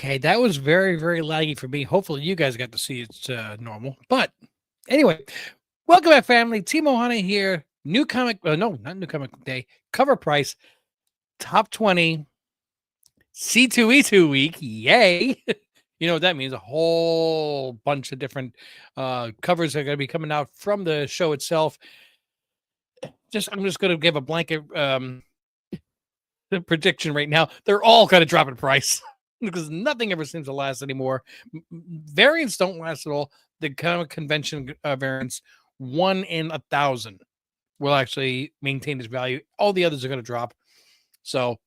Okay, that was very, very laggy for me. Hopefully, you guys got to see it's normal. But anyway, welcome back, family. Timo Hana here. New comic, no, not new comic day. Cover price, top 20, C2E2 week. Yay. You know what that means? A whole bunch of different covers are going to be coming out from the show itself. I'm just going to give a blanket prediction right now. They're all going to drop in price. Because nothing ever seems to last anymore. Variants don't last at all. The comic convention variants, 1 in 1,000, will actually maintain its value. All the others are going to drop. So,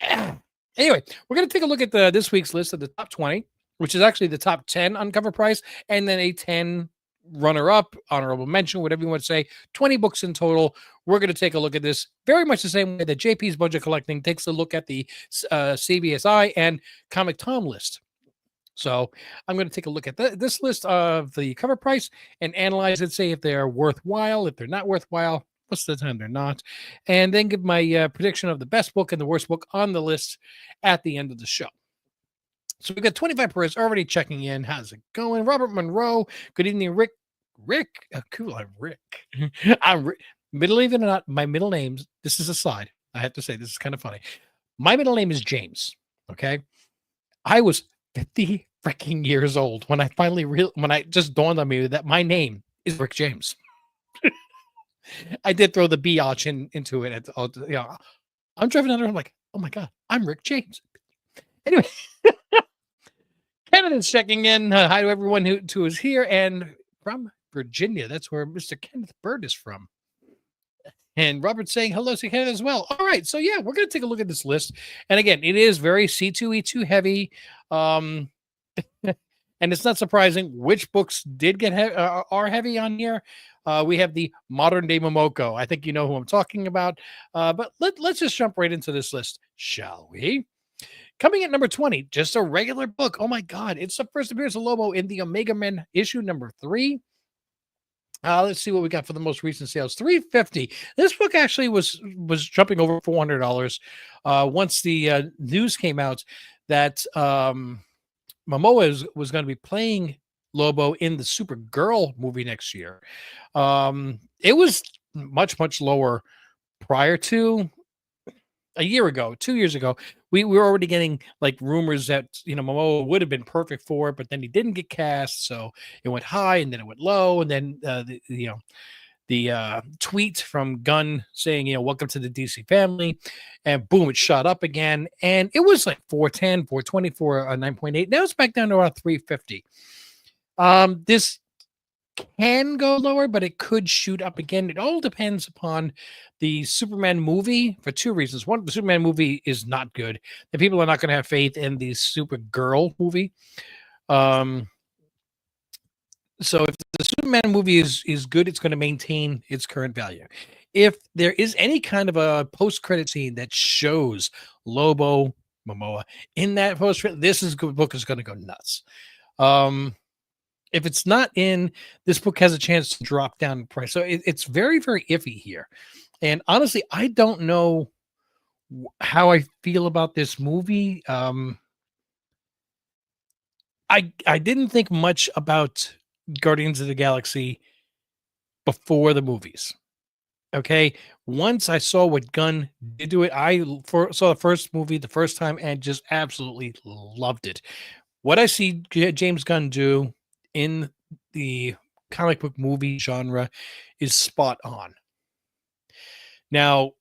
anyway, we're going to take a look at this week's list of the top 20, which is actually the top 10 on CovrPrice, and then a 10 runner-up, honorable mention, whatever you want to say. 20 books in total. We're going to take a look at this very much the same way that JP's Budget Collecting takes a look at the CBSI and Comic Tom list. So I'm going to take a look at this list of the cover price and analyze it, say if they're worthwhile, if they're not worthwhile, most of the time they're not, and then give my prediction of the best book and the worst book on the list at the end of the show. So we've got 25 Perez already checking in. How's it going? Robert Monroe. Good evening, Rick. Cool. I'm Rick. I'm Rick. Believe it or not, my middle name's, this is a side. I have to say, this is kind of funny. My middle name is James. Okay. I was 50 freaking years old when I finally when I just dawned on me that my name is Rick James. I did throw the biatch into it. I'm driving down the road. I'm like, oh my God, I'm Rick James. Anyway. Canada's checking in. Hi to everyone who is here and from Virginia. That's where Mr. Kenneth Bird is from. And Robert's saying hello to Canada as well. All right. So, yeah, we're going to take a look at this list. And again, it is very C2E2 heavy. And it's not surprising which books did get are heavy on here. We have the modern day Momoko. I think you know who I'm talking about. But let's just jump right into this list, shall we? Coming at number 20, just a regular book. Oh my God, it's the first appearance of Lobo in the Omega Men issue number 3. Let's see what we got for the most recent sales. $350. This book actually was jumping over $400 once the news came out that Momoa was going to be playing Lobo in the Supergirl movie next year. It was much lower prior to a year ago, 2 years ago. We were already getting like rumors that Momoa would have been perfect for it, but then he didn't get cast, so it went high and then it went low, and then the tweet from Gunn saying welcome to the DC family, and boom, it shot up again, and it was like 410, 420 for a 9.8. Now it's back down to around 350. This can go lower, but it could shoot up again. It all depends upon the Superman movie for two reasons. One, the Superman movie is not good. The people are not going to have faith in the Supergirl movie. So if the Superman movie is good, it's going to maintain its current value. If there is any kind of a post-credit scene that shows Lobo Momoa in that post-credit, book is going to go nuts. If it's not in, this book has a chance to drop down in price. So it's very, very iffy here. And honestly, I don't know how I feel about this movie. I didn't think much about Guardians of the Galaxy before the movies. Okay. Once I saw what Gunn did to it, I saw the first movie the first time and just absolutely loved it. What I see James Gunn do in the comic book movie genre is spot on. Now,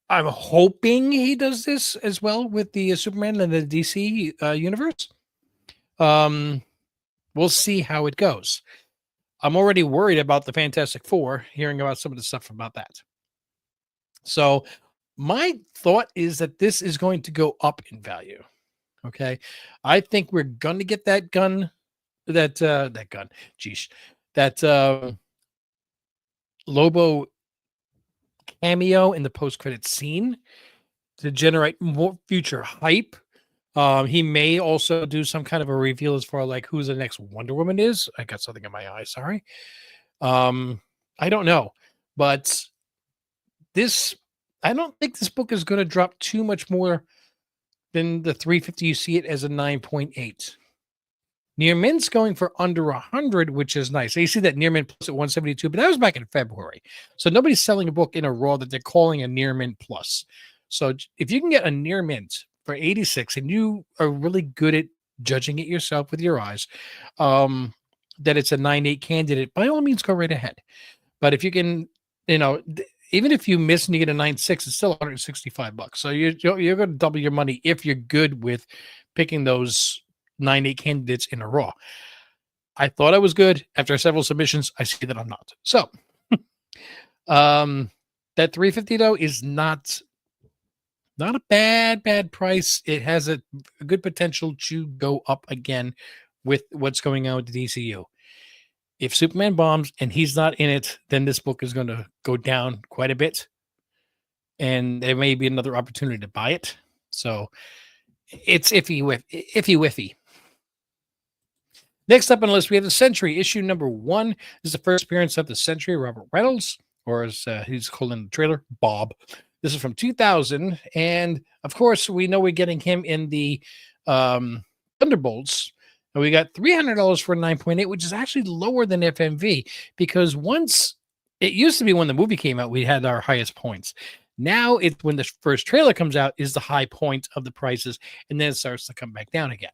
I'm hoping he does this as well with the Superman and the DC universe. We'll see how it goes. I'm already worried about the Fantastic Four, hearing about some of the stuff about that. So my thought is that this is going to go up in value. Okay. I think we're going to get that Lobo cameo in the post-credit scene to generate more future hype. He may also do some kind of a reveal as far like who the next Wonder Woman is. I got something in my eye. Sorry. I don't know, but I don't think this book is going to drop too much more Then the 350, you see it as a 9.8. Near Mint's going for under 100, which is nice. So you see that Near Mint Plus at 172, but that was back in February. So nobody's selling a book in a raw that they're calling a Near Mint Plus. So if you can get a Near Mint for 86 and you are really good at judging it yourself with your eyes, that it's a 9.8 candidate, by all means, go right ahead. But if you can, even if you miss and you get a 9.6, it's still $165. So you're going to double your money if you're good with picking those 9.8 candidates in a raw. I thought I was good. After several submissions, I see that I'm not. So that 350 though is not a bad price. It has a good potential to go up again with what's going on with the DCU. If Superman bombs and he's not in it, then this book is going to go down quite a bit, and there may be another opportunity to buy it. So it's iffy. Next up on the list, we have the Century, issue number 1. This is the first appearance of the Century, Robert Reynolds, or as he's called in the trailer, Bob. This is from 2000, and of course, we know we're getting him in the Thunderbolts, and we got $300 for 9.8, which is actually lower than FMV, because once it used to be when the movie came out, we had our highest points. Now it's when the first trailer comes out is the high point of the prices, and then it starts to come back down again.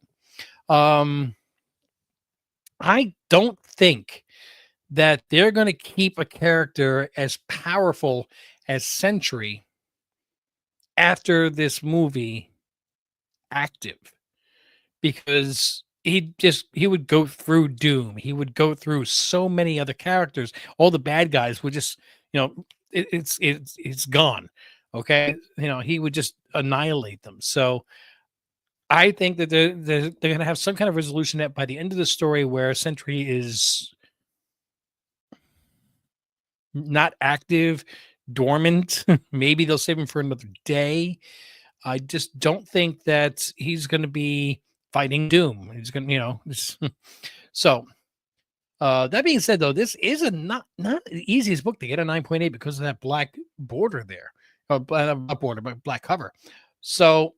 I don't think that they're going to keep a character as powerful as Sentry after this movie active, because he would go through Doom. He would go through so many other characters. All the bad guys would just, it's gone. Okay. He would just annihilate them. So I think that they're going to have some kind of resolution that by the end of the story where Sentry is not active, dormant, maybe they'll save him for another day. I just don't think that he's going to be fighting Doom. He's going to, So that being said, though, this is not the easiest book to get a 9.8 because of that black border there. Not border, but black cover. So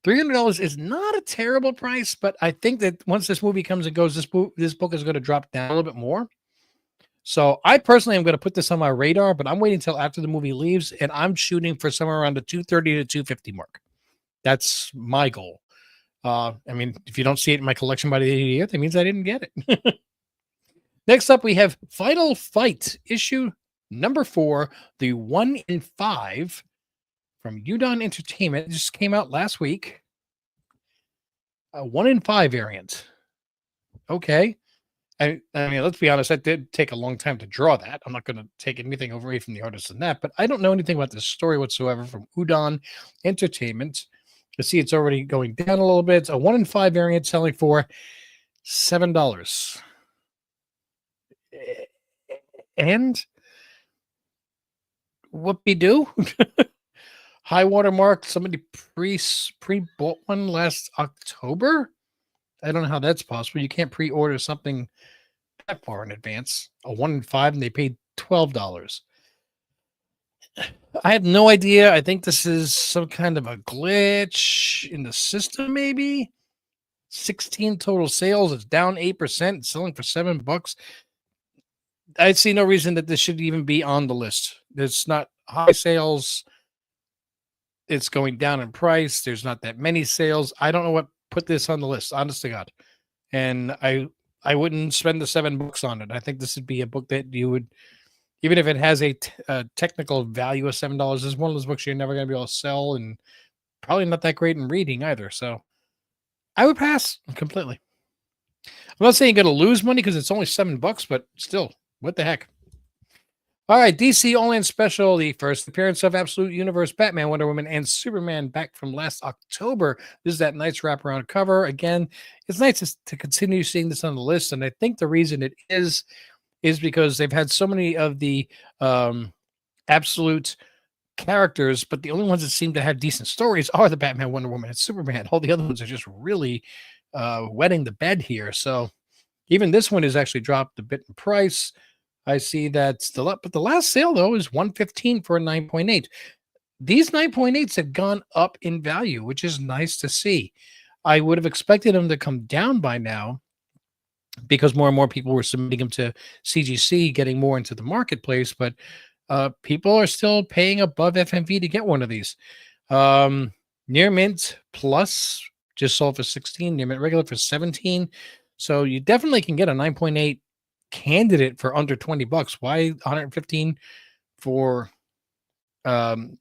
$300 is not a terrible price, but I think that once this movie comes and goes, this book is going to drop down a little bit more. So I personally am going to put this on my radar, but I'm waiting until after the movie leaves, and I'm shooting for somewhere around the 230 to 250 mark. That's my goal. If you don't see it in my collection by the end of the year, that means I didn't get it. Next up, we have Final Fight, issue number 4, the 1 in 5 from Udon Entertainment. It just came out last week. A 1 in 5 variant. Okay. Let's be honest, that did take a long time to draw that. I'm not going to take anything away from the artist in that, but I don't know anything about this story whatsoever from Udon Entertainment. You see it's already going down a little bit. It's a 1 in 5 variant selling for $7. And whoopie-doo. High watermark. Somebody pre-bought one last October. I don't know how that's possible. You can't pre-order something that far in advance. A 1 in 5, and they paid $12. I have no idea. I think this is some kind of a glitch in the system, maybe. 16 total sales. It's down 8%. It's selling for $7. I see no reason that this should even be on the list. It's not high sales. It's going down in price. There's not that many sales. I don't know what put this on the list, honest to God. And I wouldn't spend the $7 on it. I think this would be a book that you would, even if it has a technical value of $7, is one of those books you're never going to be able to sell, and probably not that great in reading either. So I would pass completely. I'm not saying you're going to lose money because it's only $7, but still, what the heck? All right, DC All-In Special, the first appearance of Absolute Universe, Batman, Wonder Woman, and Superman back from last October. This is that nice wraparound cover. Again, it's nice to continue seeing this on the list, and I think the reason it is because they've had so many of the Absolute characters, but the only ones that seem to have decent stories are the Batman, Wonder Woman, and Superman. All the other ones are just really wetting the bed here. So even this one has actually dropped a bit in price. I see that but the last sale though is $115 for a 9.8. these 9.8s have gone up in value, which is nice to see. I would have expected them to come down by now because more and more people were submitting them to CGC, getting more into the marketplace, but people are still paying above FMV to get one of these. Near Mint Plus just sold for 16, Near Mint Regular for 17. So you definitely can get a 9.8 candidate for under 20 bucks. Why 115 for 9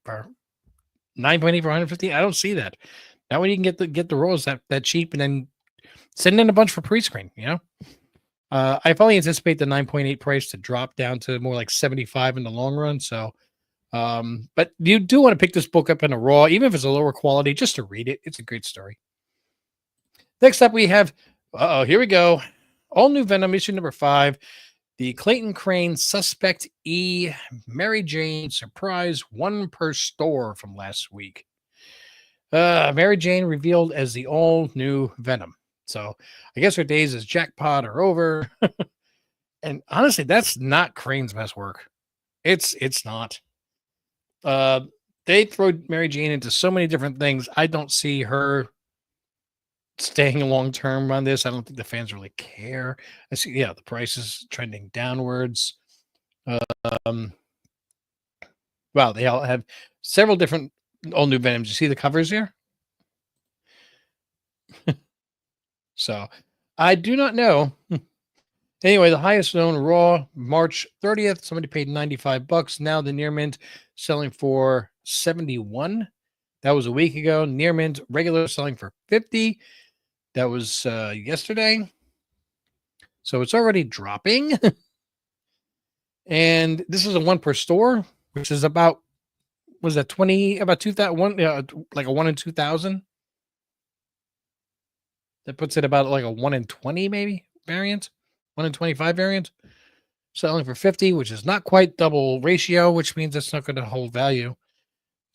for 9.8 for 150? I don't see that. That way you can get the rolls that cheap and then send in a bunch for pre-screen, you know? I fully anticipate the 9.8 price to drop down to more like 75 in the long run. So but you do want to pick this book up in a raw, even if it's a lower quality, just to read it. It's a great story. Next up, we have, here we go. All new Venom, issue number 5. The Clayton Crane Suspect E Mary Jane surprise, one per store from last week. Mary Jane revealed as the all new Venom. So I guess her days as Jackpot are over. And honestly, that's not Crane's best work. It's not. They throw Mary Jane into so many different things. I don't see her staying long term on this. I don't think the fans really care. I see, the price is trending downwards. Wow, they all have several different all new Venoms. You see the covers here? So I do not know. Anyway, the highest known raw, March 30th. Somebody paid 95 bucks. Now the Near Mint selling for 71. That was a week ago. Near Mint regular selling for 50. That was yesterday. So it's already dropping. And this is a one per store, which is about, was that 20, about 2,000, like a 1 in 2,000. That puts it about like a 1 in 20 maybe variant. 1 in 25 variant, selling for 50, which is not quite double ratio, which means it's not going to hold value.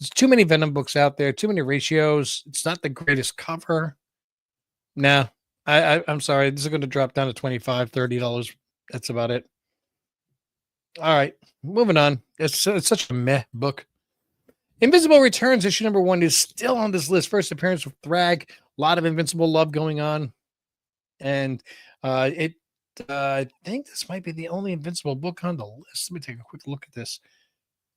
There's too many Venom books out there, too many ratios. It's not the greatest cover. Nah, I'm sorry. This is going to drop down to $25, $30. That's about it. All right, moving on. It's such a meh book. Invisible Returns, issue number 1 is still on this list. First appearance with Thrag. A lot of Invincible love going on. And I think this might be the only Invincible book on the list. Let me take a quick look at this.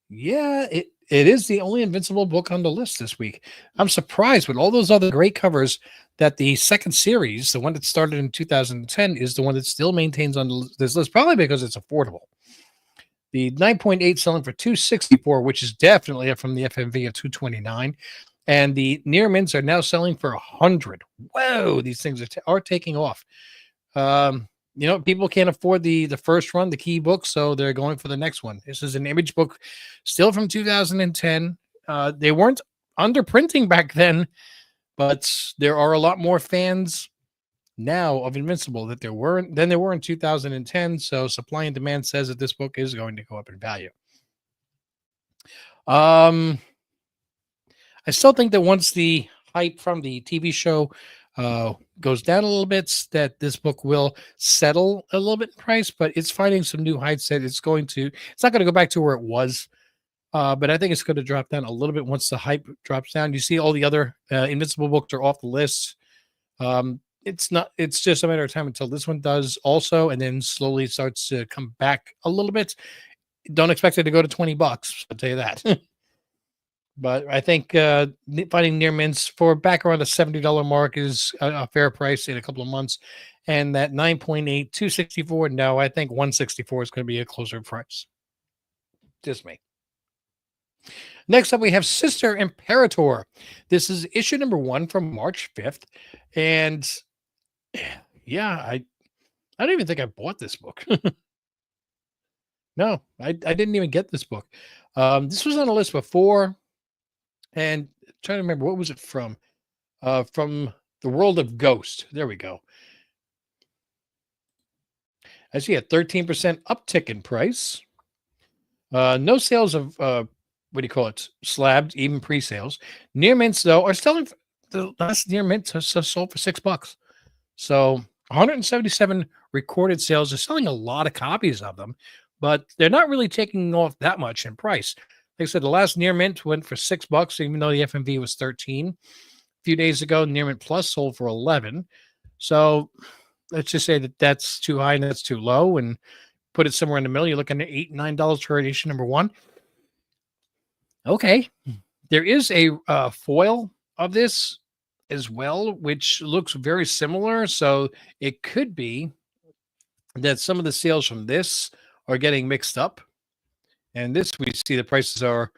Yeah, it is the only Invincible book on the list this week. I'm surprised with all those other great covers that the second series, the one that started in 2010, is the one that still maintains on this list, probably because it's affordable. The 9.8 selling for $264, which is definitely up from the FMV of $229. And the Near Mints are now selling for $100. Whoa, these things are taking off. People can't afford the first run, the key book, so they're going for the next one. This is an Image book still from 2010. They weren't underprinting back then, but there are a lot more fans now of Invincible than there were in 2010. So supply and demand says that this book is going to go up in value. I still think that once the hype from the TV show goes down a little bit, that this book will settle a little bit in price, but it's finding some new heights that it's not going to go back to where it was. But I think it's going to drop down a little bit once the hype drops down. You see all the other Invincible books are off the list. It's just a matter of time until this one does also, and then slowly starts to come back a little bit. Don't expect it to go to $20. I'll tell you that. But I think finding Near Mints for back around the $70 mark is a fair price in a couple of months. And that 9.8, $264. No, I think $164 is going to be a closer price. Just me. Next up, we have Sister Imperator. This is issue number 1 from March 5th. And yeah, I don't even think I bought this book. No, I didn't even get this book. This was on a list before. And trying to remember, what was it from? From the World of Ghost. There we go. I see a 13% uptick in price. No sales of, what do you call it? Slabbed, even pre-sales. Near Mints, though, are selling. The last Near Mint has sold for $6. So 177 recorded sales. They're selling a lot of copies of them, but they're not really taking off that much in price. Like I said, the last near mint went for $6, even though the FMV was 13. A few days ago, near mint plus sold for 11. So let's just say that that's too high and that's too low, and put it somewhere in the middle. You're looking at $8, $9 for edition number one. Okay. There is a foil of this as well, which looks very similar. So it could be that some of the sales from this are getting mixed up. And this, we see the prices are,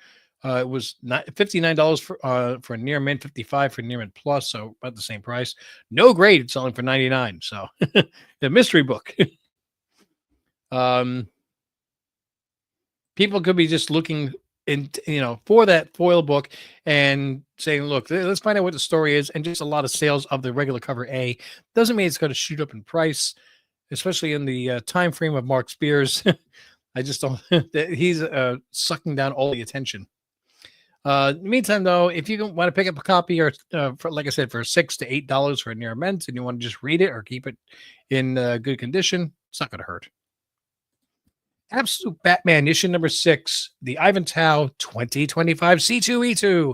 it was not $59 for a near mint, 55 for near mint plus, so about the same price. No grade selling for 99. So the mystery book. People could be just looking for that foil book and saying, look, let's find out what the story is. And just a lot of sales of the regular cover A doesn't mean it's going to shoot up in price, especially in the time frame of Mark Spears. I just don't. He's sucking down all the attention. In the meantime, though, if you want to pick up a copy, or for, like I said, for $6 to $8 for a near mint, and you want to just read it or keep it in good condition, it's not going to hurt. Absolute Batman issue number 6, the Ivan Tao 2025 C2E2.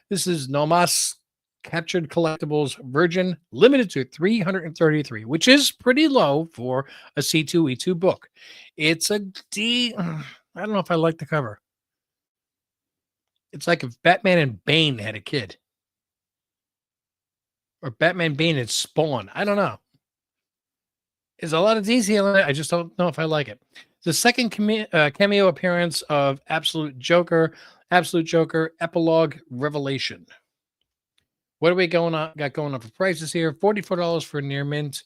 This is Nomas Captured Collectibles Virgin, limited to 333, which is pretty low for a C2E2 book. It's a D. I don't know if I like the cover. It's like if Batman and Bane had a kid, or Batman, Bane, and Spawn. I don't know. There's a lot of detail in it. I just don't know if I like it. The second cameo appearance of Absolute Joker Epilogue Revelation. What are we got going on for prices here? $44 for near mint,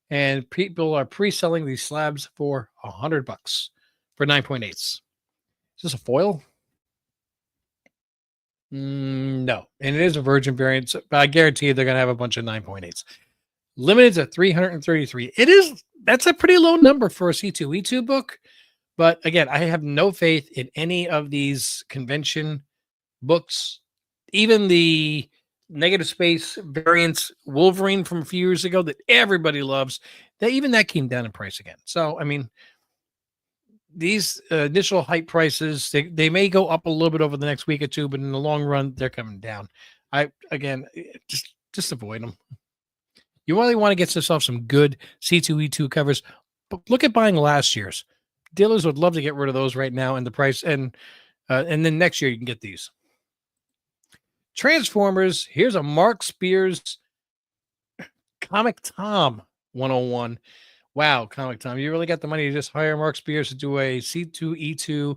and people are pre-selling these slabs for $100 for 9.8s. Is this a foil? No, and it is a virgin variant, but I guarantee you they're going to have a bunch of 9.8s. Limited to 333. That's a pretty low number for a C2E2 book. But again, I have no faith in any of these convention books. Even the negative space variants Wolverine from a few years ago that everybody loves, that came down in price again. So, I mean, these initial hype prices, they may go up a little bit over the next week or two, but in the long run, they're coming down. Just avoid them. You really want to get yourself some good C2E2 covers, but look at buying last year's. Dealers would love to get rid of those right now, and the price, and then next year you can get these. Transformers. Here's a Mark Spears Comic Tom 101. Wow, Comic Tom, you really got the money to just hire Mark Spears to do a C2E2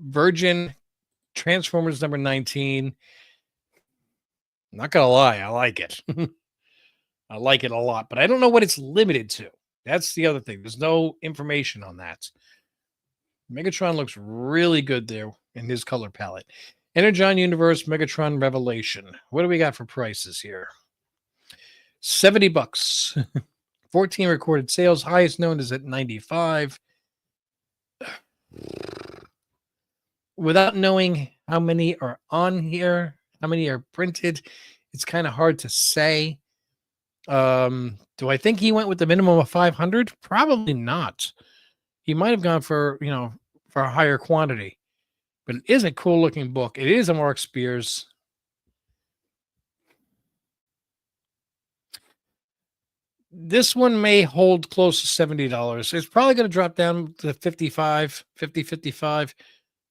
Virgin Transformers number 19. Not gonna lie, I like it. I like it a lot, but I don't know what it's limited to. That's the other thing. There's no information on that. Megatron looks really good there in his color palette. Energon Universe Megatron Revelation. What do we got for prices here? $70. 14 recorded sales. Highest known is at 95. Without knowing how many are on here, how many are printed, it's kind of hard to say. Do I think he went with the minimum of 500? Probably not. He might have gone for a higher quantity, but it is a cool looking book. It is a Mark Spears. This one may hold close to $70. It's probably going to drop down to 55,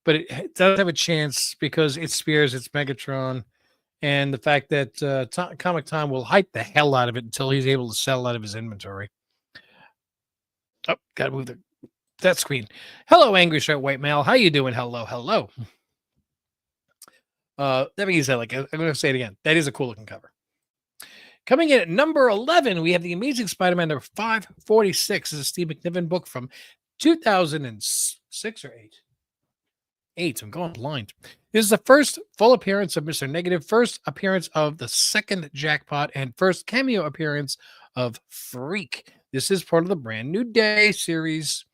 but it does have a chance because it's Spears, it's Megatron. And the fact that Comic Time will hype the hell out of it until he's able to sell out of his inventory. Oh, gotta move that screen. Hello, Angry Shirt White Male. How you doing? Hello. That means I'm going to say it again. That is a cool looking cover. Coming in at number 11, we have the Amazing Spider-Man number 546. This is a Steve McNiven book from 2006 or 8. 8. I'm going blind. This is the first full appearance of Mr. Negative, first appearance of the second Jackpot, and first cameo appearance of Freak. This is part of the Brand New Day series,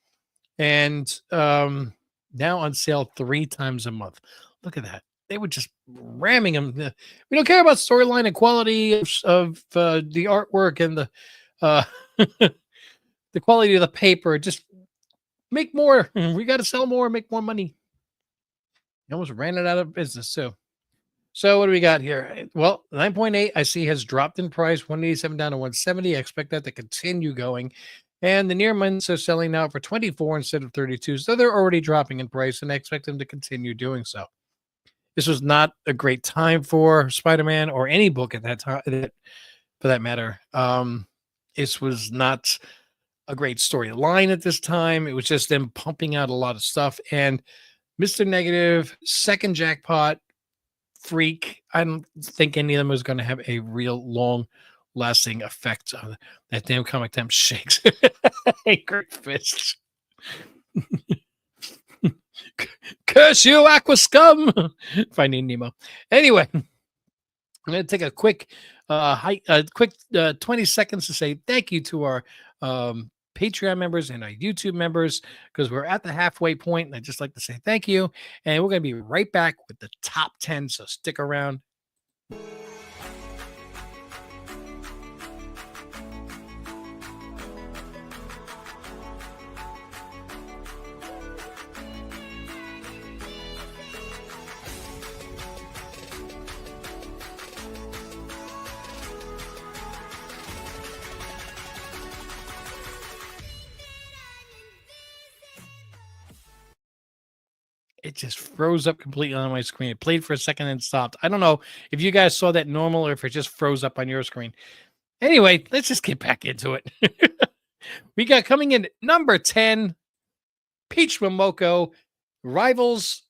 and now on sale 3 times a month. Look at that. They were just ramming them. We don't care about storyline and quality of the artwork and the the quality of the paper. Just make more. We got to sell more, make more money. You almost ran it out of business too. So what do we got here? Well, 9.8 I see has dropped in price, 187 down to 170. I expect that to continue going. And the near months are selling now for 24 instead of 32. So they're already dropping in price, and I expect them to continue doing so. This was not a great time for Spider-Man or any book at that time, for that matter. This was not a great storyline at this time. It was just them pumping out a lot of stuff. And Mr. Negative, second jackpot, Freak. I don't think any of them is going to have a real long lasting effect on that damn comic temp shakes. Great fists. Curse you, Aqua Scum! Finding Nemo. Anyway, I'm going to take a quick, 20 seconds to say thank you to our Patreon members and our YouTube members, because we're at the halfway point, and I'd just like to say thank you. And we're going to be right back with the top 10, so stick around. It just froze up completely on my screen. It played for a second and stopped. I don't know if you guys saw that normal or if it just froze up on your screen. Anyway, let's just get back into it. We got coming in number 10, Peach Momoko, Rivals,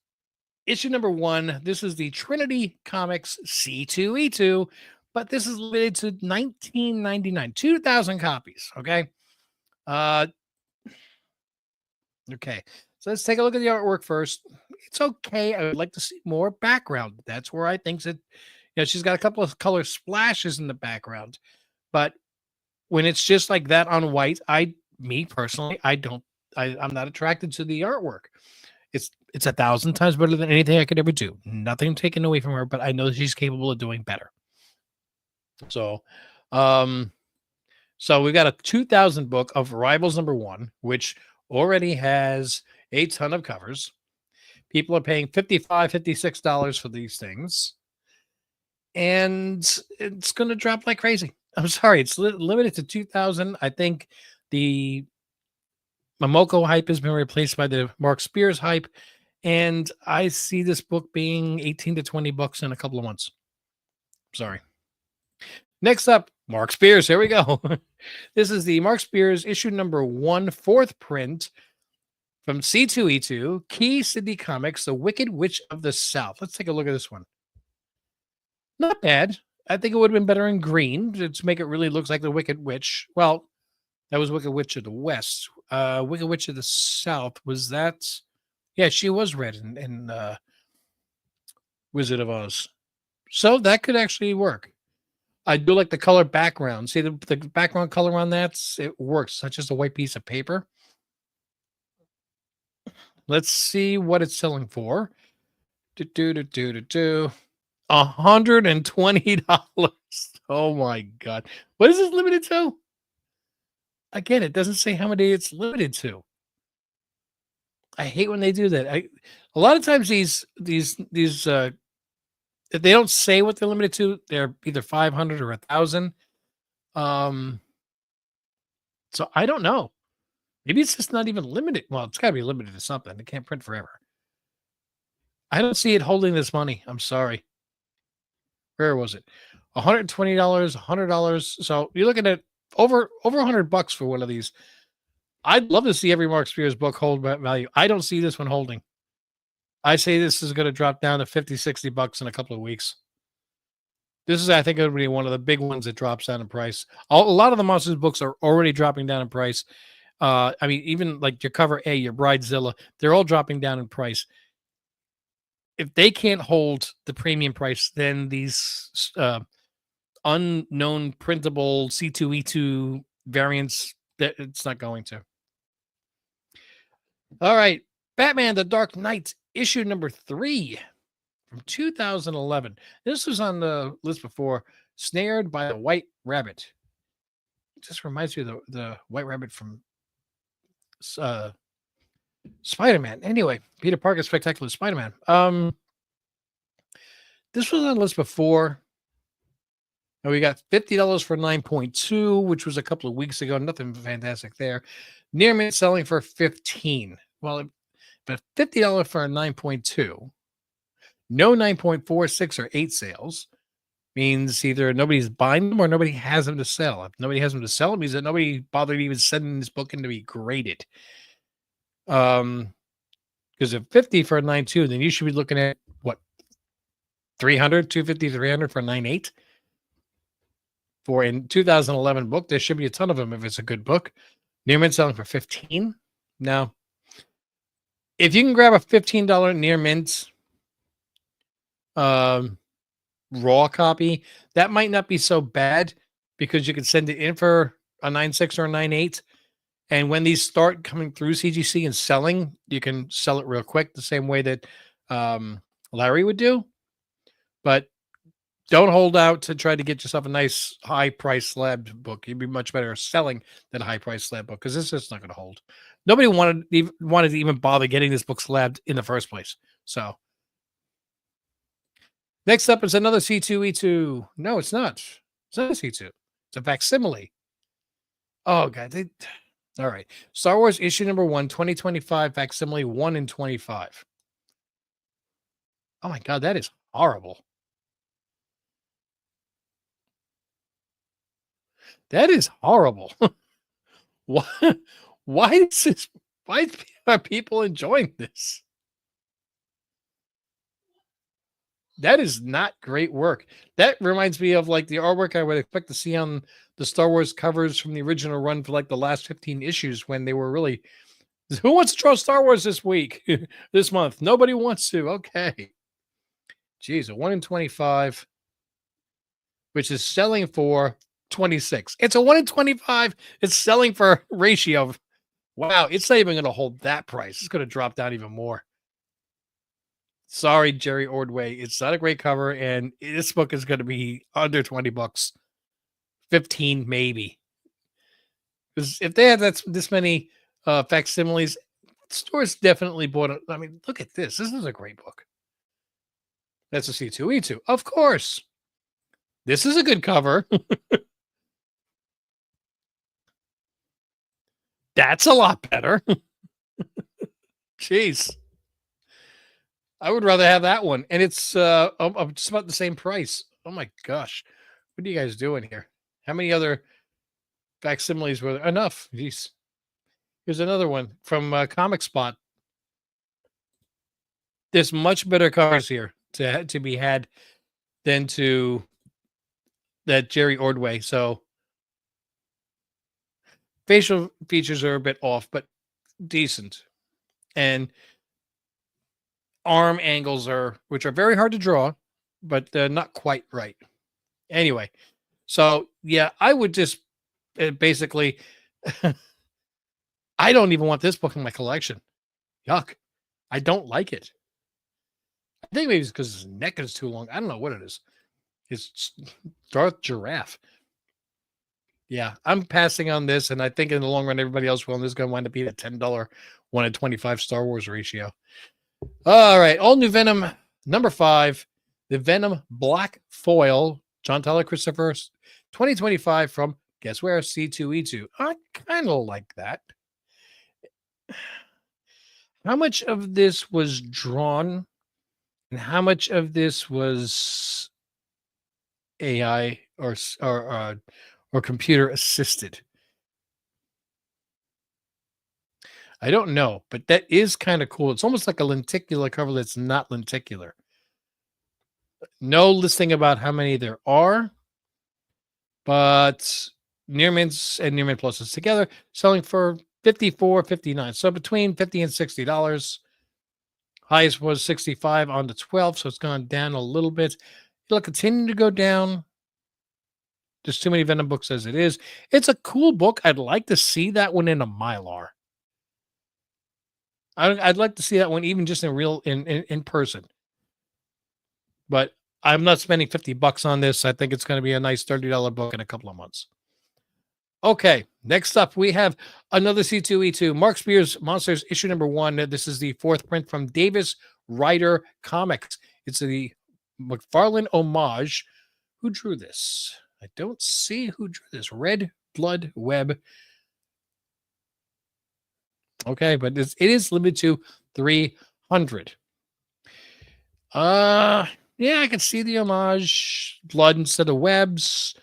issue number 1. This is the Trinity Comics C2E2, but this is limited to 1999, 2,000 copies. Okay. Okay. So let's take a look at the artwork first. It's okay. I would like to see more background. That's where I think that, she's got a couple of color splashes in the background, but when it's just like that on white, me personally, I'm not attracted to the artwork. It's 1,000 times better than anything I could ever do. Nothing taken away from her, but I know she's capable of doing better. So, so we've got a 2,000 book of Rivals number 1, which already has a ton of covers. People are paying $55, $56 for these things. And it's going to drop like crazy. I'm sorry. It's limited to 2,000. I think the Momoko hype has been replaced by the Mark Spears hype. And I see this book being 18 to 20 bucks in a couple of months. Sorry. Next up, Mark Spears. Here we go. This is the Mark Spears issue number 1, 4th print from C2E2, Key City Comics, The Wicked Witch of the South. Let's take a look at this one. Not bad. I think it would have been better in green to make it really look like the Wicked Witch. Well, that was Wicked Witch of the West. Wicked Witch of the South, was that? Yeah, she was red in Wizard of Oz. So that could actually work. I do like the color background. See the background color on that? It works. It's not just a white piece of paper. Let's see what it's selling for. $120. Oh my God. What is this limited to? Again, it doesn't say how many it's limited to. I hate when they do that. A lot of times these if they don't say what they're limited to, they're either 500 or 1,000. So I don't know. Maybe it's just not even limited. Well, it's got to be limited to something. It can't print forever. I don't see it holding this money. I'm sorry. Where was it? $120, $100. So you're looking at over $100 for one of these. I'd love to see every Mark Spears book hold that value. I don't see this one holding. I say this is going to drop down to $50, $60 in a couple of weeks. This is, I think, going to be one of the big ones that drops down in price. A lot of the Monsters books are already dropping down in price. I mean, even like your Cover A, your Bridezilla, they're all dropping down in price. If they can't hold the premium price, then these unknown printable C2E2 variants, it's not going to. All right. Batman, The Dark Knight, issue number 3 from 2011. This was on the list before. Snared by the White Rabbit. It just reminds me of the White Rabbit from Spider-Man. Anyway, Peter Parker's Spectacular Spider-Man. This was on the list before. And we got $50 for 9.2, which was a couple of weeks ago. Nothing fantastic there. Near mint selling for 15. Well, but $50 for a 9.2. No 9.46 or 8 sales means either nobody's buying them or nobody has them to sell. If nobody has them to sell, it means that nobody bothered even sending this book in to be graded. Because if 50 for a 9.2, then you should be looking at what, 300, 250, 300 for a 9.8. For in 2011 book, there should be a ton of them if it's a good book. Near mint selling for 15. Now, if you can grab a $15 near mint raw copy, that might not be so bad because you can send it in for a 9.6 or a 9.8. And when these start coming through CGC and selling, you can sell it real quick the same way that Larry would do. But don't hold out to try to get yourself a nice high price slab book. You'd be much better selling than a high price slab book because it's just not going to hold. Nobody wanted to even bother getting this book slabbed in the first place. So next up is another C2E2. No, it's not. It's not a C2. It's a facsimile. Oh, God. All right. Star Wars issue number 1, 2025, facsimile 1 in 25. Oh, my God. That is horrible. That is horrible. Why is this? Why are people enjoying this? That is not great work. That reminds me of like the artwork I would expect to see on the Star Wars covers from the original run for like the last 15 issues when they were really, who wants to draw Star Wars this week, this month? Nobody wants to. Okay. Geez, a 1 in 25, which is selling for 26. It's a 1 in 25. It's selling for a ratio of, wow, it's not even going to hold that price. It's going to drop down even more. Sorry, Jerry Ordway. It's not a great cover, and this book is going to be under $20. 15 maybe. Because if they had this many facsimiles, stores definitely bought it. I mean, look at this. This is a great book. That's a C2E2. Of course. This is a good cover. That's a lot better. Jeez. I would rather have that one. And it's just about the same price. Oh my gosh. What are you guys doing here? How many other facsimiles were there? Enough. Jeez. Here's another one from Comic Spot. There's much better covers here to be had than to that Jerry Ordway. So facial features are a bit off, but decent. And arm angles which are very hard to draw, but they're not quite right. Anyway, so yeah, I would just basically, I don't even want this book in my collection. Yuck. I don't like it. I think maybe it's because his neck is too long. I don't know what it is. It's Darth Giraffe. Yeah, I'm passing on this, and I think in the long run, everybody else will. And this is going to wind up being a $10 1 in 25 Star Wars ratio. All right, all new Venom number 5, the Venom Black Foil, John Tyler Christopher, 2025 from guess where? C2E2. I kind of like that. How much of this was drawn, and how much of this was AI or computer assisted? I don't know, but that is kind of cool. It's almost like a lenticular cover that's not lenticular. No listing about how many there are, but near mints and near mint pluses together selling for $54, $59. So between $50 and $60. Highest was 65 on the 12, so it's gone down a little bit. It'll continue to go down. There's too many Venom books as it is. It's a cool book. I'd like to see that one in a Mylar. I'd like to see that one even just in person. But I'm not spending $50 on this. I think it's going to be a nice $30 book in a couple of months. Okay, next up we have another C2E2 Mark Spears Monsters issue number 1. This is the 4th print from Davis Rider Comics. It's the McFarlane homage. Who drew this? I don't see who drew this. Red Blood Web. Okay, but it is limited to 300. Yeah, I can see the homage. Blood instead of webs.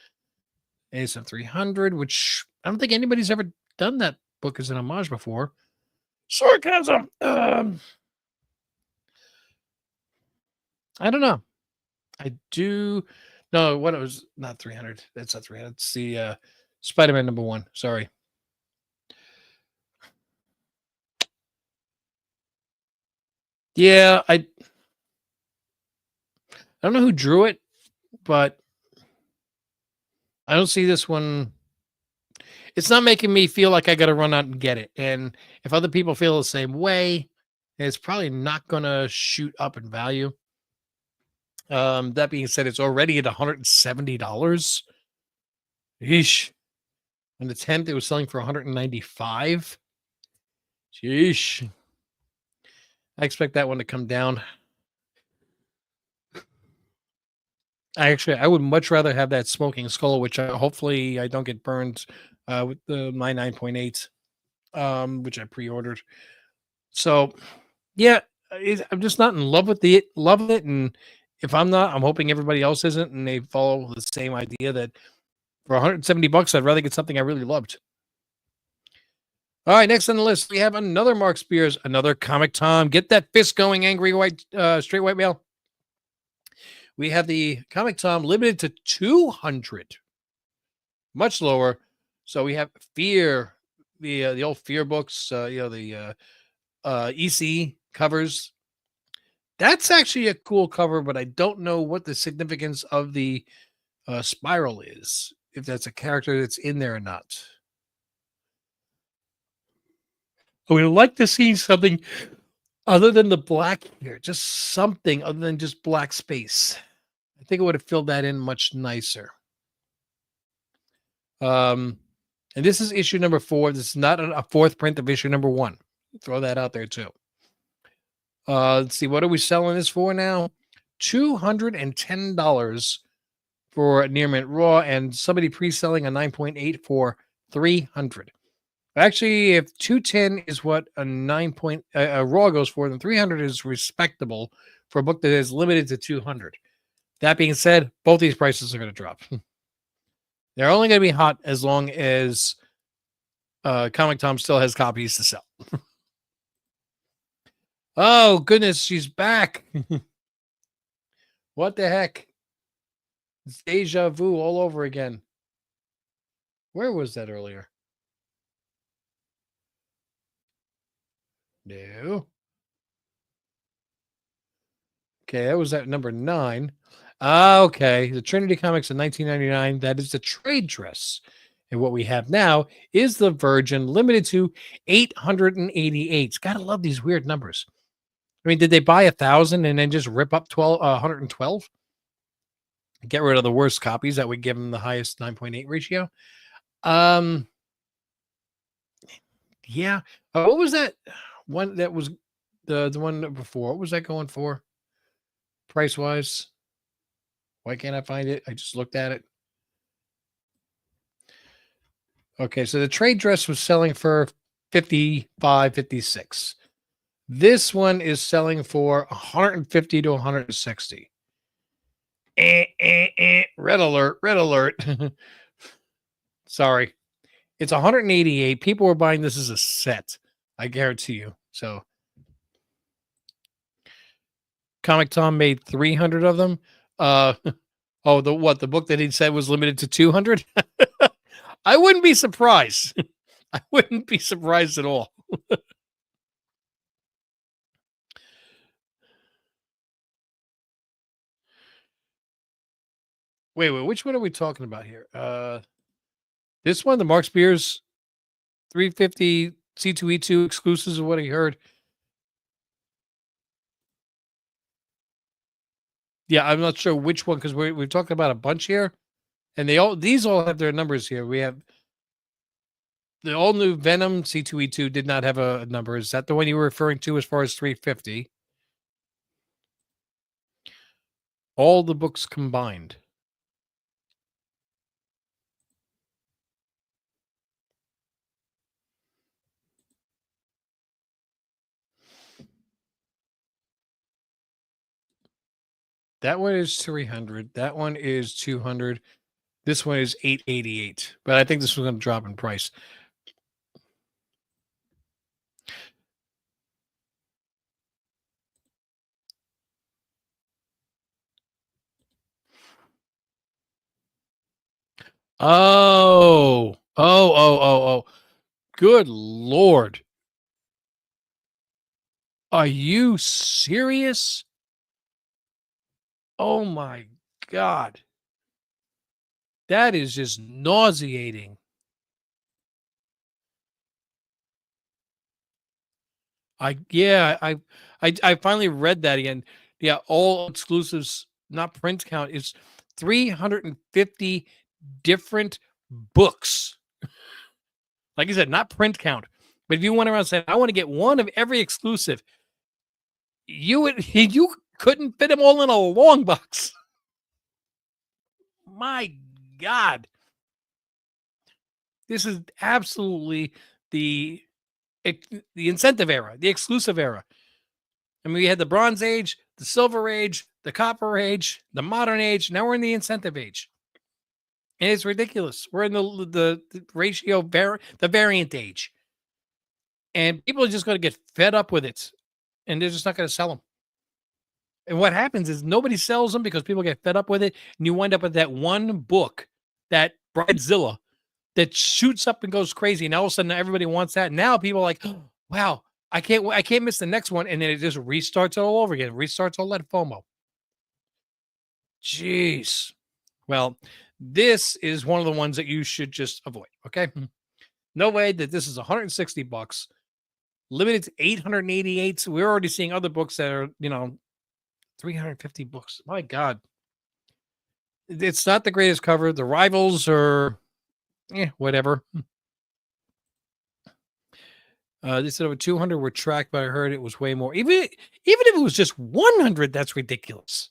It's a 300, which I don't think anybody's ever done that book as an homage before. Sarcasm. I don't know. I do. No, what it was not 300. That's not 300. It's the Spider-Man number 1. Sorry. Yeah, I don't know who drew it, but I don't see this one. It's not making me feel like I got to run out and get it. And if other people feel the same way, it's probably not going to shoot up in value. That being said, it's already at $170. Yeesh. On the 10th, it was selling for $195. Sheesh. I expect that one to come down. I would much rather have that Smoking Skull, which hopefully I don't get burned with my 9.8, which I pre-ordered. So, yeah, I'm just not in love with it. And if I'm not, I'm hoping everybody else isn't, and they follow the same idea that for $170, I'd rather get something I really loved. All right, next on the list, we have another Mark Spears, another Comic Tom. Get that fist going, angry white, straight white male. We have the Comic Tom limited to 200, much lower. So we have Fear, the old Fear books, the EC covers. That's actually a cool cover, but I don't know what the significance of the spiral is, if that's a character that's in there or not. I would like to see something other than the black here, just something other than just black space. I think it would have filled that in much nicer. And this is issue number 4. This is not a 4th print of issue number 1. Throw that out there too. Let's see, what are we selling this for now? $210 for Near Mint Raw, and somebody pre-selling a 9.8 for $300. Actually, if 210 is what a 9 point Raw goes for, then 300 is respectable for a book that is limited to 200. That being said, both these prices are going to drop. They're only going to be hot as long as Comic Tom still has copies to sell. Oh, goodness, she's back. What the heck? It's deja vu all over again. Where was that earlier? No. Okay, that was at number 9. Okay, the Trinity Comics in 1999. That is the trade dress. And what we have now is the Virgin, limited to 888. Gotta love these weird numbers. I mean, did they buy 1,000 and then just rip up 112? Get rid of the worst copies that would give them the highest 9.8 ratio. Yeah. What was that one that was the one before? What was that going for? Price wise? Why can't I find it? I just looked at it. Okay, so the trade dress was selling for 55, 56. This one is selling for 150 to 160. Red alert, red alert. Sorry. It's 188. People were buying this as a set. I guarantee you. So Comic Tom made 300 of them. The book that he said was limited to 200? I wouldn't be surprised. I wouldn't be surprised at all. Wait, which one are we talking about here? This one, the Mark Spears 350 C2E2 exclusives of what I heard. Yeah, I'm not sure which one because we're talking about a bunch here, and these all have their numbers here. We have The all new Venom C2E2 did not have a number. Is that the one you were referring to as far as 350? All the books combined. That one is 300. That one is 200. This one is 888. But I think this was going to drop in price. Oh. Good Lord. Are you serious? Oh my God. That is just nauseating. I finally read that again. Yeah, all exclusives, not print count, is 350 different books. Like I said, not print count. But if you went around saying, I want to get one of every exclusive, you couldn't fit them all in a long box. My God. This is absolutely the incentive era, the exclusive era. I mean, we had the Bronze Age, the Silver Age, the Copper Age, the Modern Age. Now we're in the incentive age, and it's ridiculous. We're in the ratio the variant age, and people are just going to get fed up with it, and they're just not going to sell them. And what happens is nobody sells them because people get fed up with it, and you wind up with that one book, that Bridezilla, that shoots up and goes crazy, and all of a sudden everybody wants that. Now people are like, oh, wow, I can't miss the next one, and then it just restarts all over again. Restarts all that FOMO. Jeez. Well, this is one of the ones that you should just avoid. Okay. No way that this is 160 bucks, limited to 888. So we're already seeing other books that are, 350 books. My God. It's not the greatest cover. The rivals are whatever. They said over 200 were tracked, but I heard it was way more. Even if it was just 100, that's ridiculous.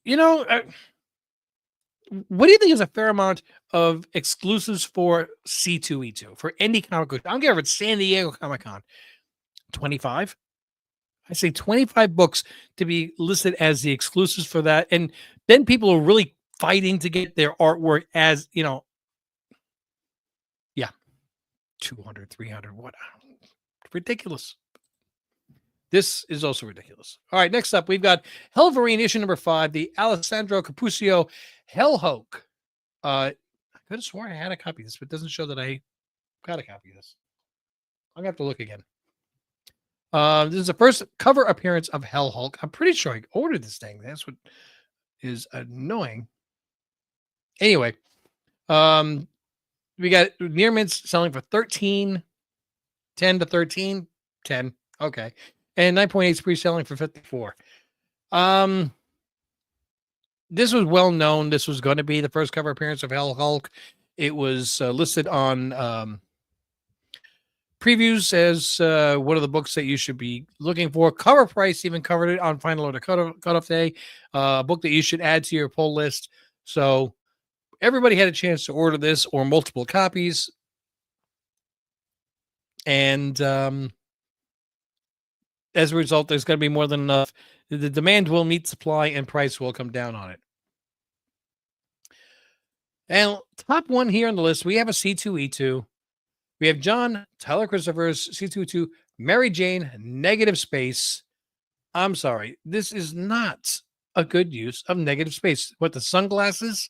What do you think is a fair amount of exclusives for C2E2 for any comic book? I don't care if it's San Diego Comic Con. 25? I say 25 books to be listed as the exclusives for that. And then people are really fighting to get their artwork as, yeah, 200, 300, what? Ridiculous. This is also ridiculous. All right, next up, we've got Hellverine issue number 5, the Alessandro Cappuccio Hellhulk. I could have sworn I had a copy of this, but it doesn't show that I got a copy of this. I'm going to have to look again. This is the first cover appearance of Hellhulk. I'm pretty sure I ordered this thing. That's what is annoying. Anyway, we got Near Mints selling for 13, 10 to 13, 10. Okay. And 9.8 is pre-selling for 54. This was well known. This was going to be the first cover appearance of Hellhulk. It was listed on previews as one of the books that you should be looking for. CovrPrice even covered it on Final Order Cutoff Day. A book that you should add to your pull list. So everybody had a chance to order this or multiple copies. And as a result, there's going to be more than enough. The demand will meet supply and price will come down on it. And top one here on the list, we have a C2E2. We have John Tyler Christopher's C2E2, Mary Jane, negative space. I'm sorry. This is not a good use of negative space. What, the sunglasses?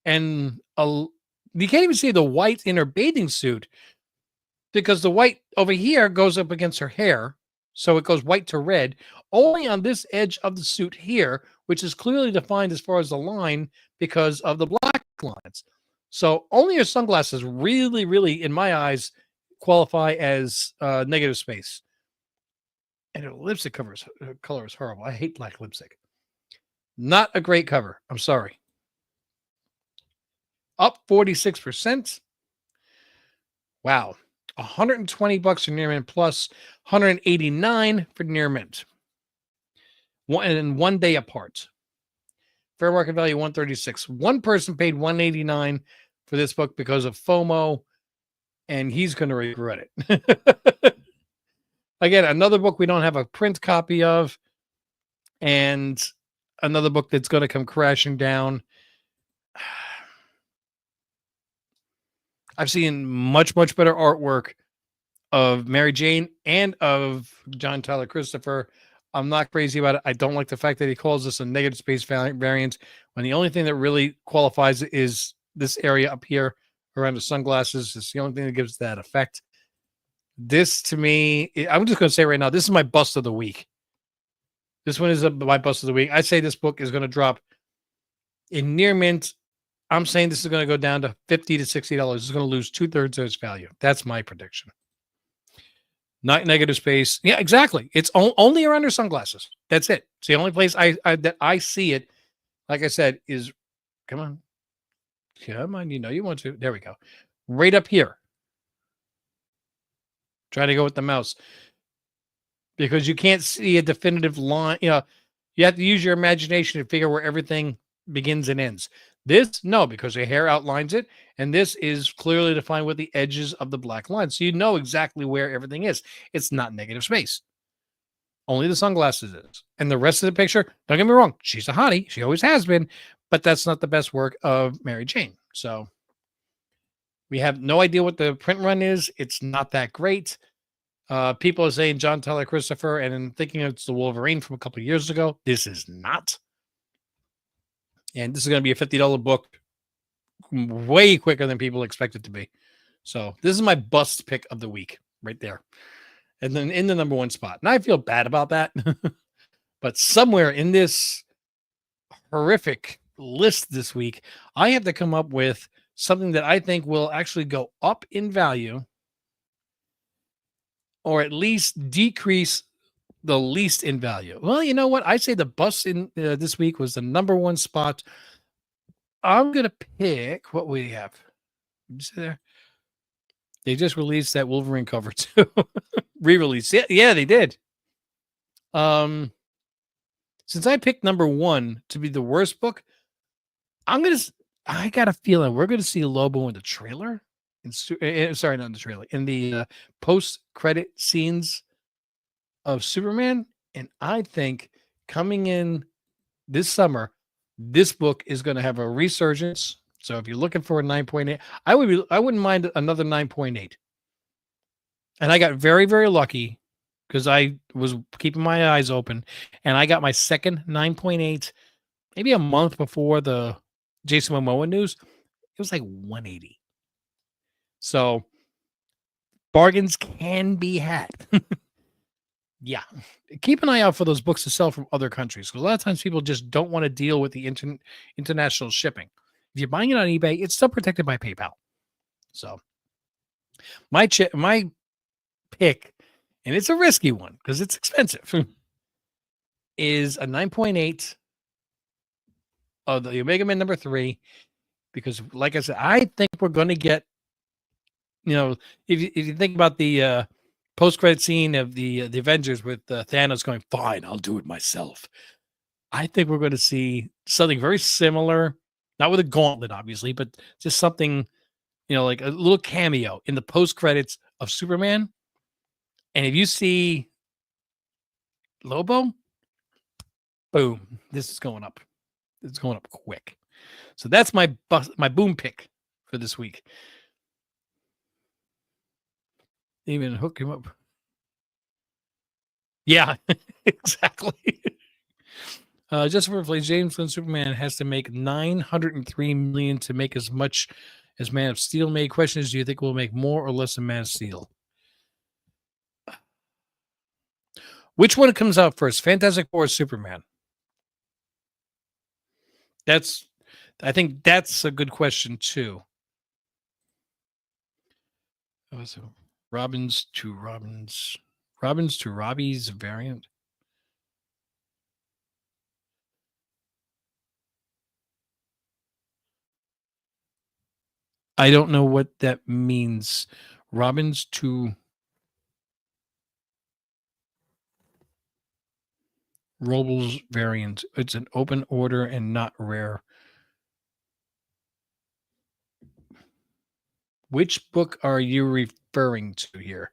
And you can't even see the white in her bathing suit because the white over here goes up against her hair. So it goes white to red, only on this edge of the suit here, which is clearly defined as far as the line because of the black lines. So only her sunglasses really, really, in my eyes, qualify as negative space. And her lipstick color is horrible. I hate black lipstick. Not a great cover. I'm sorry. up 46%. Wow. $120 for near mint plus 189 for near mint. One day apart. Fair market value 136. One person paid 189 for this book because of FOMO, and he's going to regret it. Again, another book we don't have a print copy of, and another book that's going to come crashing down. I've seen much, much better artwork of Mary Jane and of John Tyler Christopher. I'm not crazy about it. I don't like the fact that he calls this a negative space variant when the only thing that really qualifies it is this area up here around the sunglasses. It's the only thing that gives that effect. This, to me, I'm just going to say right now, this is my bust of the week. This one is my bust of the week. I say this book is going to drop in near mint. I'm saying this is going to go down to $50 to $60. It's going to lose 2/3 of its value. That's my prediction. Not negative space. Yeah, exactly. It's only around her sunglasses. That's it. It's the only place that I see it. Like I said, is come on. You know you want to. There we go. Right up here. Try to go with the mouse because you can't see a definitive line. You know, you have to use your imagination to figure where everything begins and ends. This, no, because the hair outlines it, and this is clearly defined with the edges of the black lines. So you know exactly where everything is. It's not negative space. Only the sunglasses is. And the rest of the picture, don't get me wrong, she's a hottie. She always has been, but that's not the best work of Mary Jane. So we have no idea what the print run is. It's not that great. People are saying John Tyler Christopher and thinking it's the Wolverine from a couple of years ago. This is not. And this is going to be a $50 book way quicker than people expect it to be. So this is my bust pick of the week right there. And then in the number one spot. And I feel bad about that. But somewhere in this horrific list this week, I have to come up with something that I think will actually go up in value or at least decrease the least in value. Well, you know what? I say the bust in this week was the number one spot. I'm going to pick what we have. Did you see there? They just released that Wolverine cover too. Re-release. Yeah, they did. Since I picked number one to be the worst book, I got a feeling we're gonna see Lobo in the trailer. Sorry, not in the trailer. In the post-credit scenes of Superman, and I think coming in this summer, this book is going to have a resurgence. So if you're looking for a 9.8, I wouldn't mind another 9.8. And I got very, very lucky because I was keeping my eyes open, and I got my second 9.8 maybe a month before the Jason Momoa news. It was like 180. So bargains can be had. Yeah. Keep an eye out for those books to sell from other countries. Because a lot of times people just don't want to deal with the international shipping. If you're buying it on eBay, it's still protected by PayPal. So my pick, and it's a risky one because it's expensive, is a 9.8 of the Omega Man number 3. Because like I said, I think we're going to get, if you think about the post-credit scene of the Avengers with Thanos going, fine, I'll do it myself. I think we're going to see something very similar, not with a gauntlet, obviously, but just something, like a little cameo in the post-credits of Superman. And if you see Lobo, boom, this is going up. It's going up quick. So that's my boom pick for this week. Even hook him up. Yeah, exactly. Just for play, James Gunn Superman has to make $903 million to make as much as Man of Steel made. Question is, do you think we'll make more or less than Man of Steel? Which one comes out first, Fantastic Four or Superman? I think that's a good question too. So Robins to Robbie's variant. I don't know what that means. Robins to Robles variant. It's an open order and not rare. Which book are you referring to here?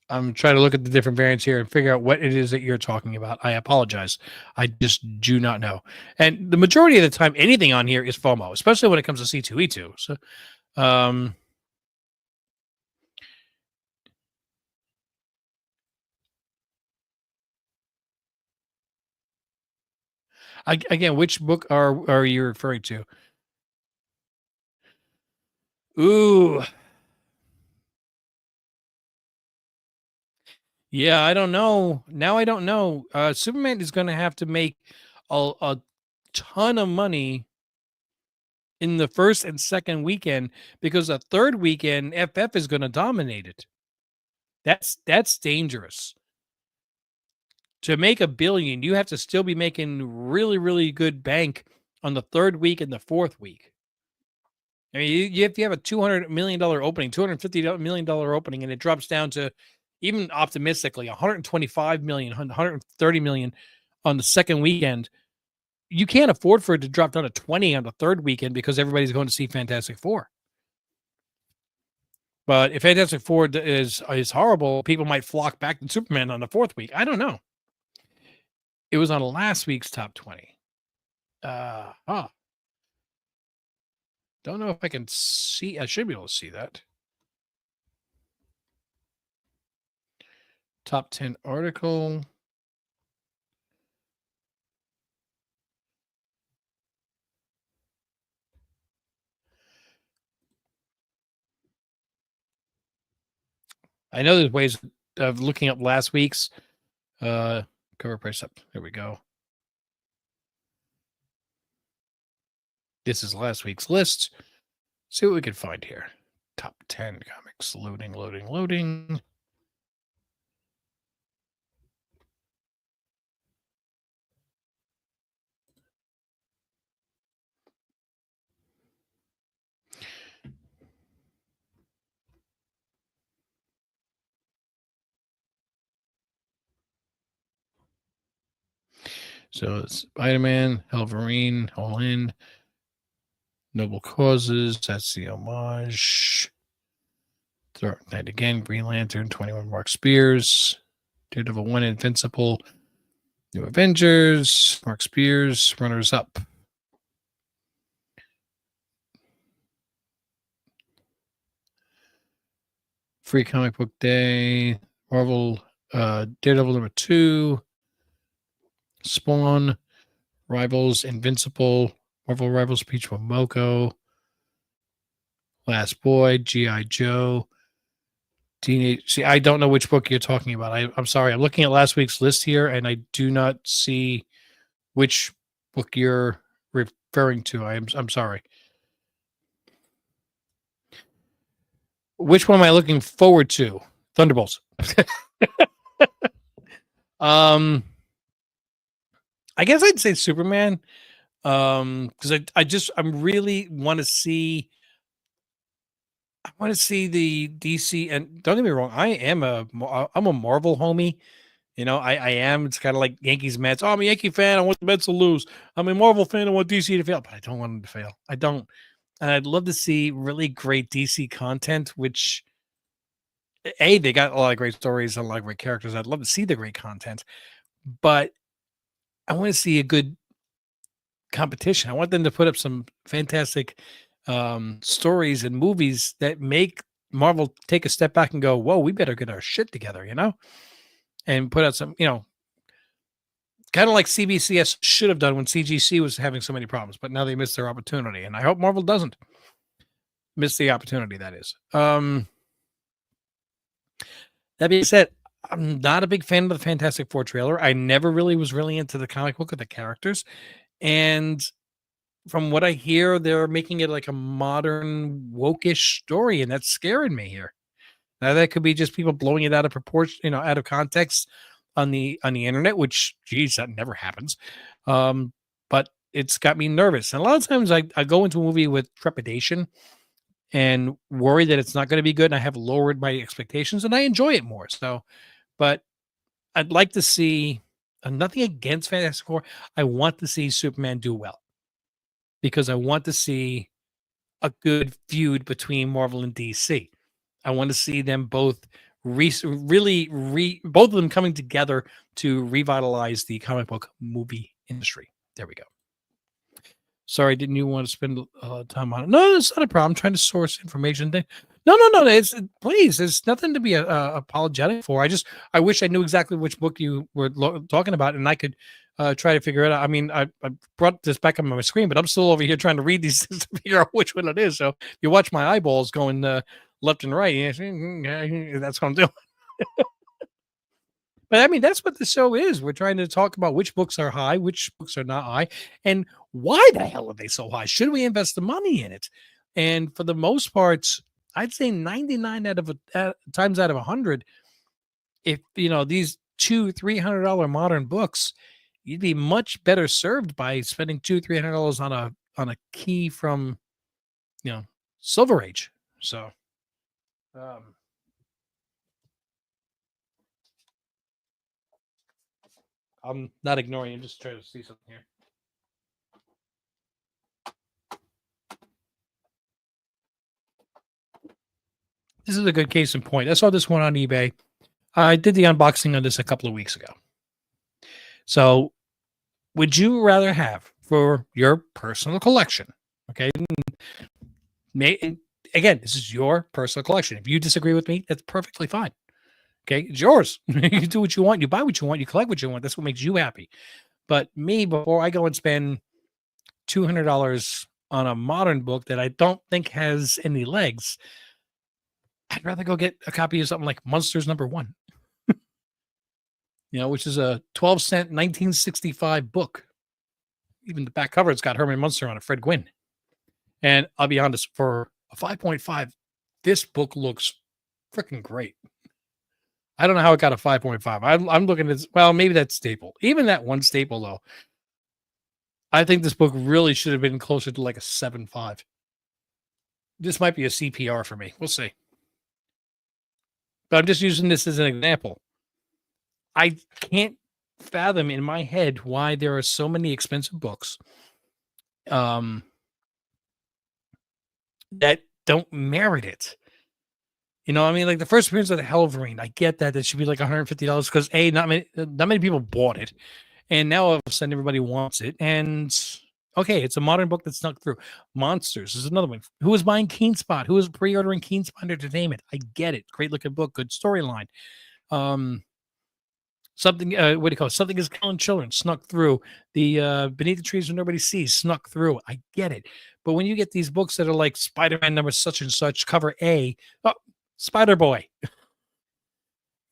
I'm trying to look at the different variants here and figure out what it is that you're talking about. I apologize. I just do not know. And the majority of the time, anything on here is FOMO, especially when it comes to C2E2. So, um, again, which book are you referring to? Ooh, yeah, I don't know. Now I don't know. Superman is going to have to make a ton of money in the first and second weekend because the third weekend FF is going to dominate it. That's dangerous. To make a billion, you have to still be making really, really good bank on the third week and the fourth week. I mean, if you have a $200 million opening, $250 million opening, and it drops down to even optimistically 125 million, 130 million on the second weekend, you can't afford for it to drop down to 20 on the third weekend because everybody's going to see Fantastic Four. But if Fantastic Four is horrible, people might flock back to Superman on the fourth week. I don't know. It was on last week's top 20. Huh. Don't know if I can see. I should be able to see that. Top 10 article. I know there's ways of looking up last week's cover price up. There we go. This is last week's list. See what we can find here. Top 10 comics. Loading, loading, loading. So it's Spider-Man, Wolverine, All In, Noble Causes. That's the homage. Dark Knight again, Green Lantern, 21 Mark Spears, Daredevil 1, Invincible, New Avengers, Mark Spears, runners up. Free Comic Book Day, Marvel, Daredevil number 2, Spawn, Rivals, Invincible, Marvel Rivals, Peach Momoko, Last Boy, G.I. Joe, Teenage. See, I don't know which book you're talking about. I'm sorry. I'm looking at last week's list here, and I do not see which book you're referring to. I'm sorry. Which one am I looking forward to? Thunderbolts. I guess I'd say Superman. Because I'm really want to see. I want to see the DC, and don't get me wrong, I'm a Marvel homie. I am. It's kind of like Yankees Mets. Oh, I'm a Yankee fan. I want the Mets to lose. I'm a Marvel fan. I want DC to fail, but I don't want them to fail. I don't. And I'd love to see really great DC content, which they got a lot of great stories and a lot of great characters. I'd love to see the great content, but I want to see a good competition. I want them to put up some fantastic stories and movies that make Marvel take a step back and go, "Whoa, we better get our shit together," and put out some, kind of like CBCS should have done when CGC was having so many problems, but now they missed their opportunity, and I hope Marvel doesn't miss the opportunity. That is. That being said, I'm not a big fan of the Fantastic Four trailer. I never really was really into the comic book or the characters, and from what I hear, they're making it like a modern woke-ish story, and that's scaring me here. Now that could be just people blowing it out of proportion, out of context on the internet, which geez, that never happens. But it's got me nervous. And a lot of times I go into a movie with trepidation and worry that it's not going to be good. And I have lowered my expectations and I enjoy it more. So, but I'd like to see nothing against Fantastic Four. I want to see Superman do well because I want to see a good feud between Marvel and DC. I want to see them both both of them coming together to revitalize the comic book movie industry. There we go. Sorry, didn't you want to spend time on it? No, it's not a problem. I'm trying to source information. No. It's please. There's nothing to be apologetic for. I wish I knew exactly which book you were talking about, and I could try to figure it out. I mean, I brought this back up on my screen, but I'm still over here trying to read these things to figure out which one it is. So you watch my eyeballs going left and right. That's what I'm doing. But I mean, that's what the show is. We're trying to talk about which books are high, which books are not high, and why the hell are they so high? Should we invest the money in it? And for the most part, I'd say 99 times out of 100, if these $200-300 modern books, you'd be much better served by spending $200-300 on a key from Silver Age. So I'm not ignoring you. I'm just trying to see something here. This is a good case in point. I saw this one on eBay. I did the unboxing on this a couple of weeks ago. So, would you rather have for your personal collection? Okay. Again, this is your personal collection. If you disagree with me, that's perfectly fine. Okay, it's yours. You do what you want. You buy what you want. You collect what you want. That's what makes you happy. But me, before I go and spend $200 on a modern book that I don't think has any legs, I'd rather go get a copy of something like Monsters #1. Which is a 12-cent 1965 book. Even the back cover, it's got Herman Munster on it, Fred Gwynn. And I'll be honest, for a 5.5, this book looks freaking great. I don't know how it got a 5.5. I'm looking at, well, maybe that's staple. Even that one staple, though, I think this book really should have been closer to like a 7.5. This might be a CPR for me. We'll see. But I'm just using this as an example. I can't fathom in my head why there are so many expensive books that don't merit it. I mean, like the first appearance of the Helverine, I get that should be like $150 because not many people bought it, and now all of a sudden everybody wants it. And okay, it's a modern book that snuck through. Monsters is another one. Who was buying Keen Spot? Who was pre-ordering Keen Spot Entertainment? I get it. Great looking book, good storyline. Something what do you call it? Something is Killing Children snuck through. The Beneath the Trees Where Nobody Sees snuck through. I get it. But when you get these books that are like Spider-Man number such and such, cover A, Spider-Boy.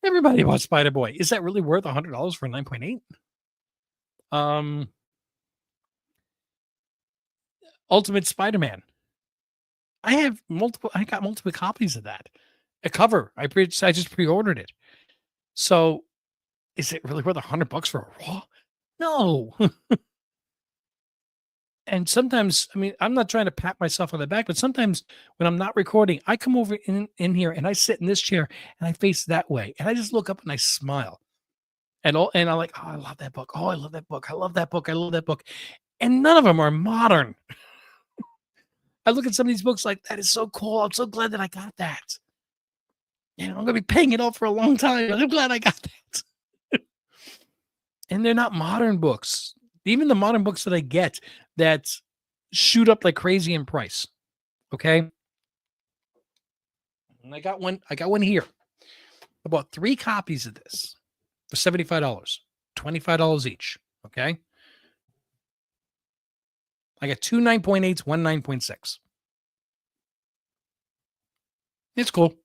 Everybody bought Spider-Boy. Is that really worth $100 for a 9.8? Ultimate Spider-Man. I got multiple copies of that. A cover. I just pre-ordered it. So is it really worth $100 for a Raw? No. And sometimes, I mean, I'm not trying to pat myself on the back, but sometimes when I'm not recording, I come over in here and I sit in this chair and I face that way. And I just look up and I smile. And I'm like, oh, I love that book. Oh, I love that book. I love that book. I love that book. And none of them are modern. I look at some of these books like, that is so cool. I'm so glad that I got that. I'm going to be paying it off for a long time. I'm glad I got that. And they're not modern books. Even the modern books that I get that shoot up like crazy in price. Okay. And I got one here. I bought 3 copies of this for $75, $25 each. Okay. I got 2 9.8s, 1 9.6. It's cool.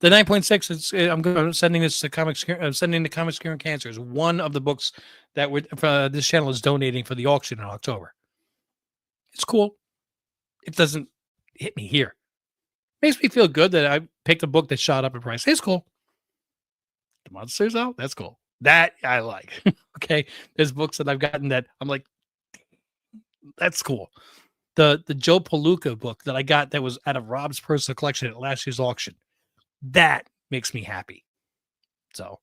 The 9.6 is I'm sending this to Comics. I'm sending the Comics Curing Cancer is one of the books that this channel is donating for the auction in October. It's cool. It doesn't hit me here. Makes me feel good that I picked a book that shot up in price. It's cool. The Monsters out. That's cool. That I like. Okay. There's books that I've gotten that I'm like, That's cool. The Joe Palooka book that I got that was out of Rob's personal collection at last year's auction. That makes me happy. So,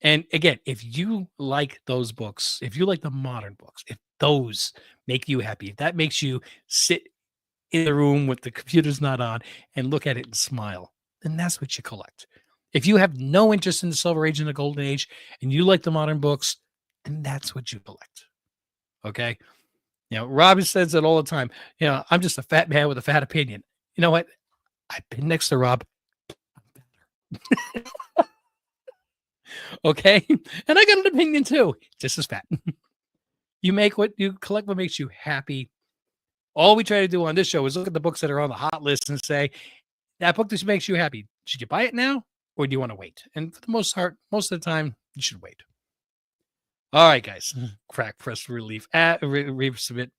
and again, if you like those books, if you like the modern books, if those make you happy, if that makes you sit in the room with the computer's not on and look at it and smile, then that's what you collect. If you have no interest in the Silver Age and the Golden Age and you like the modern books, then that's what you collect. Okay. Robbie says it all the time. I'm just a fat man with a fat opinion. You know what? I've been next to Rob. Okay. And I got an opinion too, just as fat. You collect what makes you happy. All we try to do on this show is look at the books that are on the hot list and say, that book just makes you happy. Should you buy it now or do you want to wait? And for the most of the time, you should wait. All right, guys. Crack press relief. Resubmit.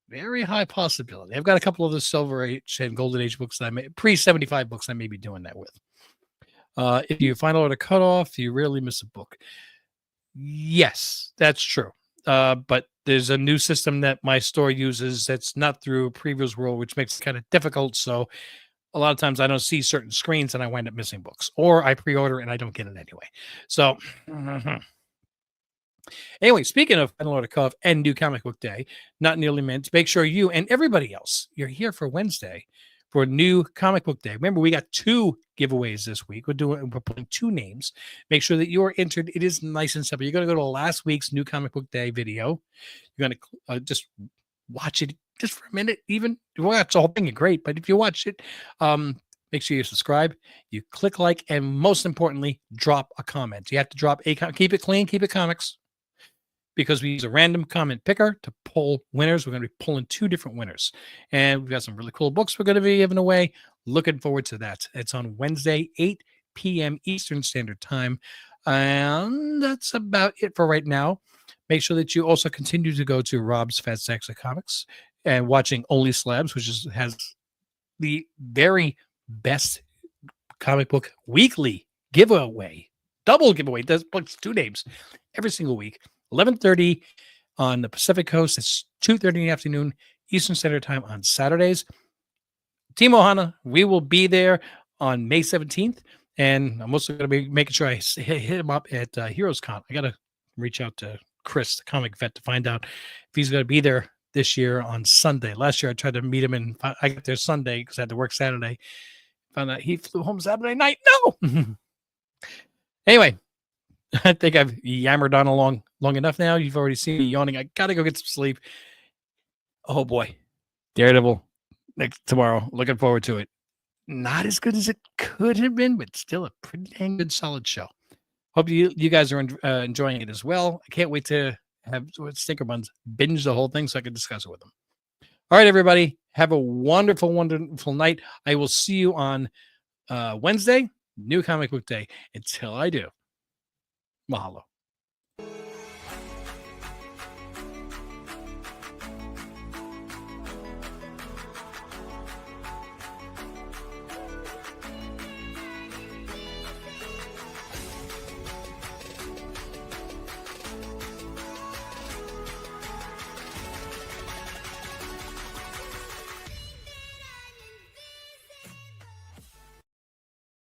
Very high possibility. I've got a couple of the Silver Age and Golden Age books that I may pre-75 books I may be doing that with. If you final order cutoff, you rarely miss a book. Yes, that's true. But there's a new system that my store uses that's not through Previews World, which makes it kind of difficult. So a lot of times I don't see certain screens and I wind up missing books, or I pre-order and I don't get it anyway. So anyway, speaking of Final Order Cutoff and New Comic Book Day, not nearly meant, make sure you and everybody else, you're here for Wednesday for New Comic Book Day. Remember, we got 2 giveaways this week. We're putting 2 names. Make sure that you are entered. It is nice and simple. You're going to go to last week's New Comic Book Day video. You're going to just watch it just for a minute. Even watch the whole thing, great. But if you watch it, make sure you subscribe, you click like, and most importantly, drop a comment. You have to drop a comment. Keep it clean, keep it comics, because we use a random comment picker to pull winners. We're going to be pulling 2 different winners. And we've got some really cool books we're going to be giving away. Looking forward to that. It's on Wednesday, 8 p.m. Eastern Standard Time. And that's about it for right now. Make sure that you also continue to go to Rob's Fat Stacks of Comics and watching Only Slabs, which has the very best comic book weekly giveaway. Double giveaway. That's 2 names every single week. 11:30 on the Pacific Coast. It's 2:30 in the afternoon Eastern Standard Time on Saturdays. Team Ohana, we will be there on May 17th. And I'm also going to be making sure I hit him up at Heroes Con. I got to reach out to Chris, the comic vet, to find out if he's going to be there this year on Sunday. Last year, I tried to meet him, and I got there Sunday because I had to work Saturday. Found out he flew home Saturday night. No! Anyway, I think I've yammered on long enough now. You've already seen me yawning. I got to go get some sleep. Oh, boy. Daredevil tomorrow. Looking forward to it. Not as good as it could have been, but still a pretty dang good, solid show. Hope you guys are enjoying it as well. I can't wait to have Stinker Buns binge the whole thing so I can discuss it with them. All right, everybody. Have a wonderful, wonderful night. I will see you on Wednesday, New Comic Book Day. Until I do, mahalo.